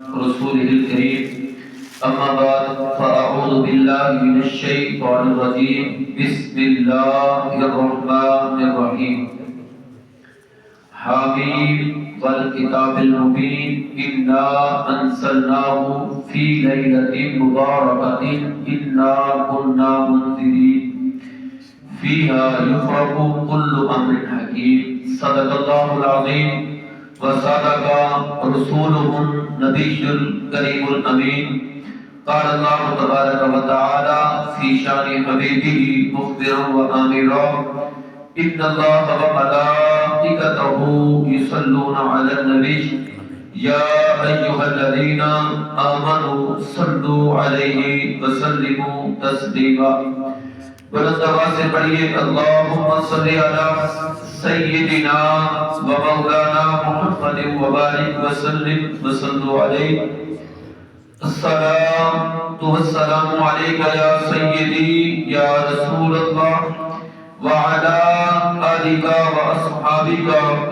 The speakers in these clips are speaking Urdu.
رسوله الكريم أما بعد فأعوذ بالله من الشيطان الرجيم بسم الله الرحمن الرحيم حميم والكتاب المبين إنا أنزلناه في ليلة مباركة إنا كنا منذرين فيها يفرق كل أمر حكيم صدق الله العظيم وصدق رسوله النبي الكريم الأمين قال الله تبارك وتعالى في شان حبيبه مخبرا وآمرا إن الله وملائكته يصلون على النبي يا أيها الذين آمنوا صلوا عليه وسلموا تسليما بلند آواز سے پڑھیے اللهم صل على سيدنا ومولانا محمد وبارك وسلم وصلوا عليه الصلاة والسلام عليك يا سيدي يا رسول الله وعلى آلك وأصحابك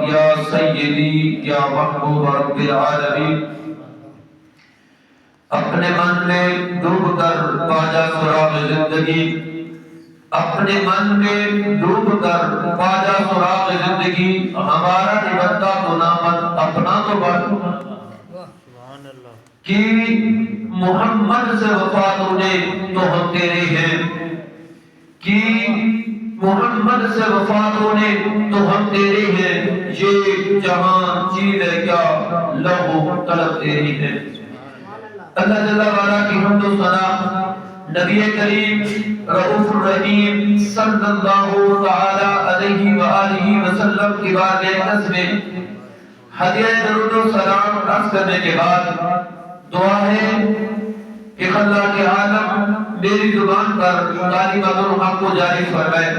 يا سيدي يا محبوب رب العالمين اپنے من میں ڈوب کر پاجا سراغ زندگی اپنے من میں ڈوب کر پاجا سراغ زندگی ہمارا نبتا تو نامت اپنا تو بڑھ کہ محمد سے وفات ہونے تو ہم تیرے ہیں کہ محمد سے وفات ہونے تو ہم تیرے ہیں یہ جہاں چیز ہے کیا لہو طلب تیری ہے اللہ جل وعلا کی حمد و ثنا نبی کریم رؤوف الرحیم صلی اللہ تعالی علیہ وآلہ وسلم کی بارگاہ میں ہدیہ درود و سلام عرض کرنے کے بعد دعا ہے کہ اللہ کے عالم میری زبان پر کلمات الحق کو جاری فرمائے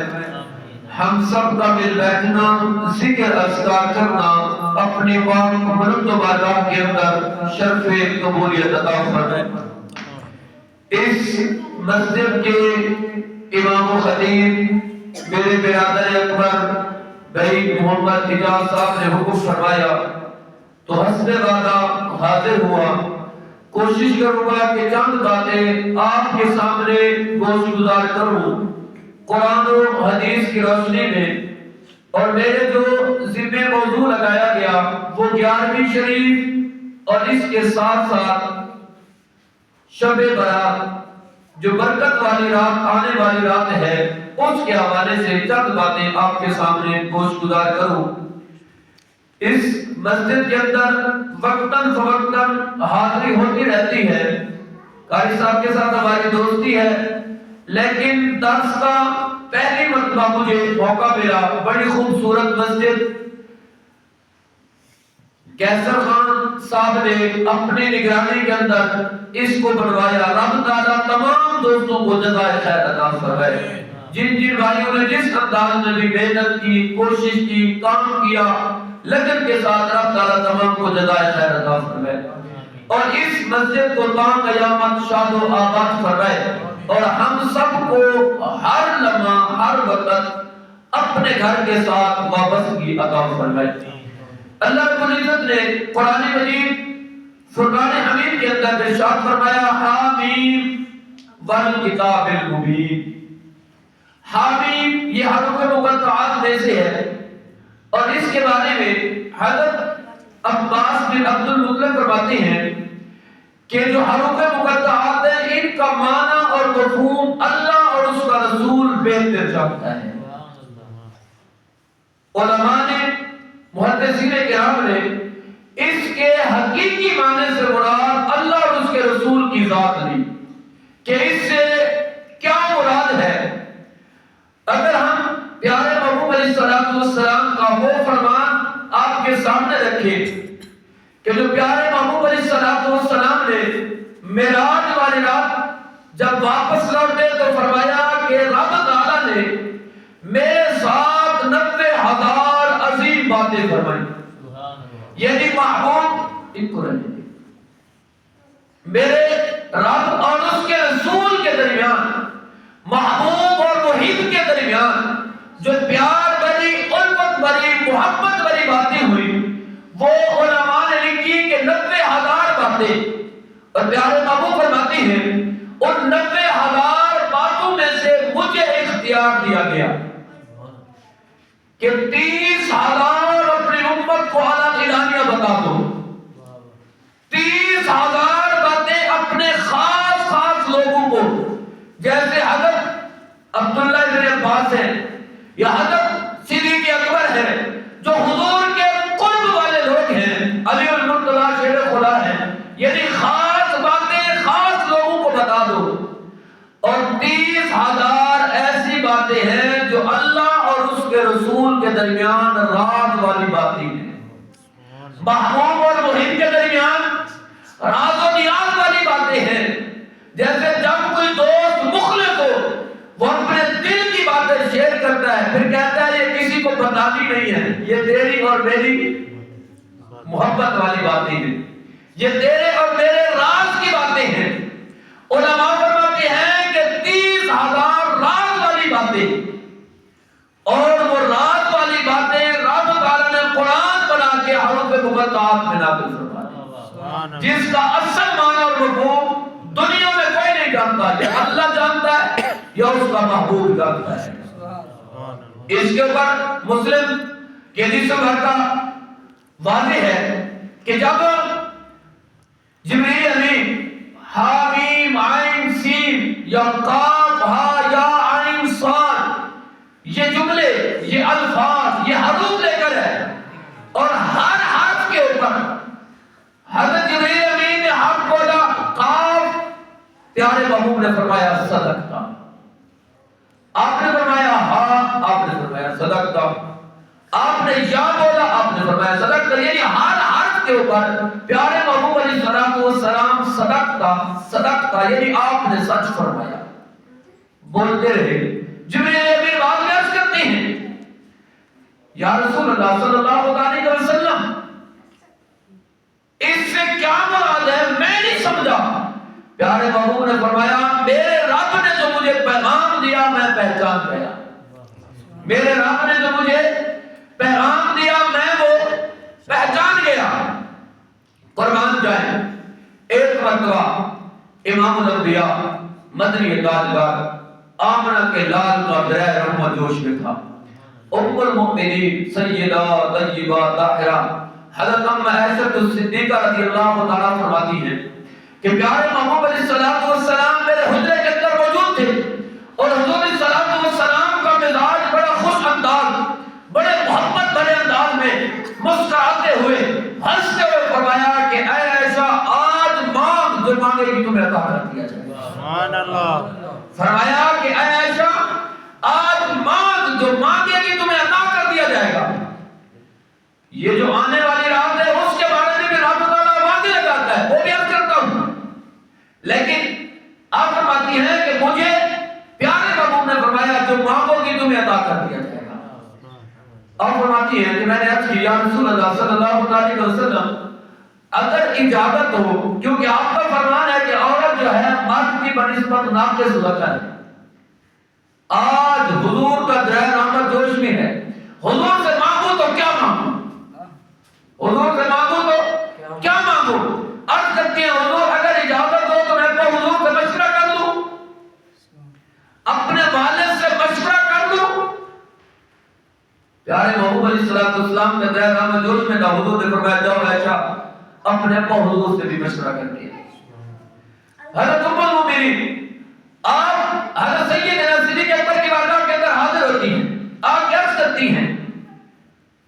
ہم سب کا مل بیٹھنا ذکر اذکار کرنا اپنے پاک بلند و بالا کے اندر شرف قبولیت عطا فرمائے اس مسجد کے امام و خطیب میرے برادر اکبر بھائی محمد اجاز صاحب نے حکم فرمایا تو حسب وعدہ حاضر ہوا کوشش کروں گا کہ چند باتیں آپ کے سامنے گوش گزار کروں قرآن و حدیث کی روشنی میں اور میرے جو ذمہ موضوع لگایا گیا وہ 11ویں شریف اور اس کے ساتھ ساتھ شب برات جو برکت والی رات آنے والی رات ہے اس کے حوالے سے چند باتیں آپ کے سامنے گوش گزار کروں اس مسجد کے اندر وقتاً فوقتاً حاضری ہوتی رہتی ہے قاری صاحب کے ساتھ ہماری دوستی ہے لیکن درس کا پہلی مرتبہ مجھے موقع ملا بڑی خوبصورت مسجد کیسر خان صاحب نے اپنی نگرانی کے اندر اس کو بنوایا رب تعالیٰ تمام دوستوں کو جزائے خیر عطا فرمائے جن جن بھائیوں نے جس انداز میں بھی محنت کی کوشش کی کام کیا لگن کے ساتھ رب تعالیٰ تمام کو جزائے خیر عطا فرمائے اور اس مسجد کو تا قیامت شاد و آباد فرمائے اور ہم سب کو ہر لمحہ ہر وقت اپنے گھر کے ساتھ وابستگی عطا فرمائے اللہ رب العزت نے قرآن مجید فرقان حمید کے اندر ارشاد فرمایا حامیم والکتاب المبین حامیم یہ حروف مقطعات میں سے ہے اور اس کے بارے میں حضرت عباس بن عبد المطلب فرماتے ہیں کہ جو حروف مقطعات ہیں ان کا معنی اور مفہوم اللہ اور اس کا رسول بہتر جانتا ہے علماء نے محدثین کرام نے اس کے حقیقی معنی سے مراد اللہ اور اس کے رسول کی ذات لی کہ اس سے کیا مراد ہے اگر ہم پیارے محبوب علیہ السلام کا وہ فرمان آپ کے سامنے رکھیں کہ جو پیارے محبوب علیہ السلام نے معراج والی رات جب واپس لوٹے تو فرمایا کہ رب تعالیٰ نے میرے ساتھ 90,000 عظیم باتیں فرمائی یعنی محبوب ان کو رہنے دے میرے رب اور اس کے رسول کے درمیان محبوب اور محب کے درمیان جو پیار بری الفت بری محبت بری باتیں ہوئی وہ علماء نے لکھی کہ 90,000 باتیں اور پیارے محبوب فرماتی ہیں ان 90,000 باتوں میں سے مجھے اختیار دیا گیا کہ 30,000 اپنی امت کو اعلیٰ اعلانیہ بتا دو، 30,000 باتیں اپنے خاص خاص لوگوں کو، جیسے حضرت عبداللہ بن عباس ہے یا حضرت صدیق اکبر ہے جو حضور کے قرب والے لوگ ہیں، علی المرتضی شیر خدا ہے، یعنی خاص باتیں خاص لوگوں کو بتا دو، اور 30,000 ایسی باتیں ہیں جو اللہ اور اس کے رسول کے درمیان راز والی باتیں ہیں، محبوب اور محب کے درمیان راز و نیاز والی باتیں ہیں۔ جیسے جب کوئی دوست مخلص ہو وہ اپنے دل کی باتیں شیئر کرتا ہے، پھر کہتا ہے یہ کسی کو بتاتی نہیں ہے، یہ تیری اور میری محبت والی باتیں ہیں، یہ تیرے اور میرے راز کی باتیں ہیں۔ علماء فرماتے ہیں کہ 30,000 راز والی باتیں، اور وہ راز والی باتیں رب تعالیٰ نے قرآن بنا کے حروف مقطعات میں نازل فرما دی، جس کا اصل معنی اور مفہوم دنیا میں کوئی نہیں جانتا، یہ اللہ جانتا ہے یا اس کا محبوب جانتا ہے۔ اس کے اوپر مسلم کے حدیث میں کا واضح ہے کہ جب جبریل امین حامیم عین سین یا قاف ہا یا عین صاد یہ جملے، یہ الفاظ، یہ حروف لے کر ہے، اور ہر حرف کے اوپر حضرت جبریل امین نے حرف بولا قاف، پیارے محبوب نے فرمایا صدقتا، آپ نے فرمایا ہاں، آپ نے فرمایا صدقتا، آپ نے یا بولا، آپ نے فرمایا صدقتا، یعنی ہر حرف کے اوپر پیارے محبوب علیہ السلام صدقتا صدقتا، یعنی آپ نے سچ فرمایا، بولتے رہے۔ جبریل امین بعد میں عرض کرتے ہیں یا رسول اللہ صلی اللہ علیہ وسلم اس سے کیا مراد ہے، میں نہیں سمجھا۔ پیارے محبوب نے فرمایا میرے رب نے جو مجھے پیغام دیا میں پہچان گیا، میرے رب نے جو مجھے پیغام دیا میں وہ پہچان گیا۔ قربان جائیں، ایک مرتبہ امام الانبیاء مدنی تاجدار آمنہ کے لال کا دریا رحمت جوش میں تھا، ام المؤمنین سیدہ طیبہ طاہرہ حضرت ام عائشہ صدیقہ رضی اللہ تعالیٰ فرماتی ہیں کہ پیارے محبوب علیہ السلام میرے حجرے کے اندر موجود تھے، اور حضور علیہ السلام کا مزاج بڑا خوش انداز، بڑے محبت بھرے انداز میں مسکراتے ہوئے ہنستے ہوئے فرمایا کہ اے عائشہ آج مانگ جو مانگے گی تمہیں عطا کر دیا جائے گا۔ سبحان اللہ۔ فرمایا کہ اے عائشہ آج مانگ جو مانگے گی تمہیں عطا کر دیا جائے گا۔ یہ جو آنے والی رات ہے اس کے بارے میں بھی رب تعالیٰ وعدے لگاتا ہے، وہ بھی عرض کرتا ہوں، لیکن آپ فرماتی ہیں کہ مجھے پیارے محبوب نے فرمایا جو مانگو گی تمہیں عطا کر دیا جائے گا۔ آپ فرماتی ہیں کہ میں نے عرض کی یا رسول اللہ صلی اللہ علیہ وسلم اگر اجازت ہو، کیونکہ آپ کا فرمان ہے کہ عورت جو ہے مرد کی بنسبت ناقص ذکر ہے، آج حضور کا دریا رحمت جوش میں ہے، حضور سے مانگو تو کیا مانگو، حضور سے مانگو تو کیا مانگو؟ عرض کرتے ہیں حضور اگر اجازت ہو تو میں کو حضور سے مشورہ کر لوں، اپنے والد سے مشورہ کر لوں۔ پیارے محبوب علیہ السلام نے دریا رحمت جوش میں تھا، حضور نے فرمایا جاؤ عائشہ اپنے ابا حضور سے بھی مشورہ کر کے۔ حضرت ام المؤمنین آپ حضرت سیدنا صدیق اکبر کی بارگاہ کے اندر حاضر ہوتی ہیں، آپ عرض کرتی ہیں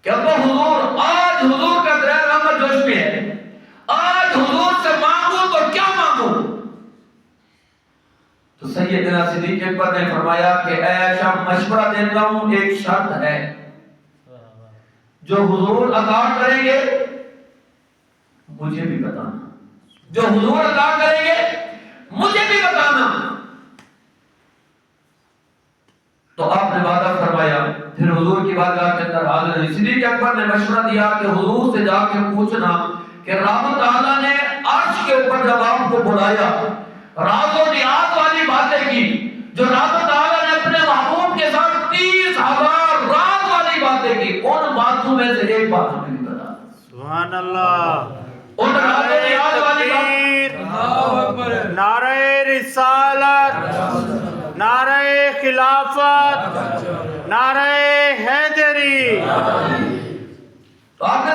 کہ ابا حضور آج حضور کا دریا رحمت جوش میں ہے، آج حضور سے مانگو تو کیا مانگو؟ تو سیدنا صدیق اکبر نے فرمایا کہ اے عائشہ مشورہ دیتا ہوں، ایک شرط ہے، جو حضور عطا کریں گے مجھے بھی بتانا، جو حضور عطا کریں گے مجھے بھی بتانا۔ تو آپ نے وعدہ فرمایا، پھر حضور کی بارگاہ کے اندر حاضر ہوئی۔ صدیق اکبر نے مشورہ دیا کہ حضور سے جا کے پوچھنا کہ رب تعالیٰ نے عرش کے اوپر جب آپ کو بلایا راز و نیاز والی باتیں کی، جو رب تعالیٰ نے اپنے محبوب کے ساتھ 30,000 راز والی باتیں کی، ان باتوں میں سے ایک بات ہمیں بتا۔ سبحان اللہ۔ ان راز و نیاز والی بات رسالت، نعرہ خلافت، نعرہ حیدری۔ تو آپ نے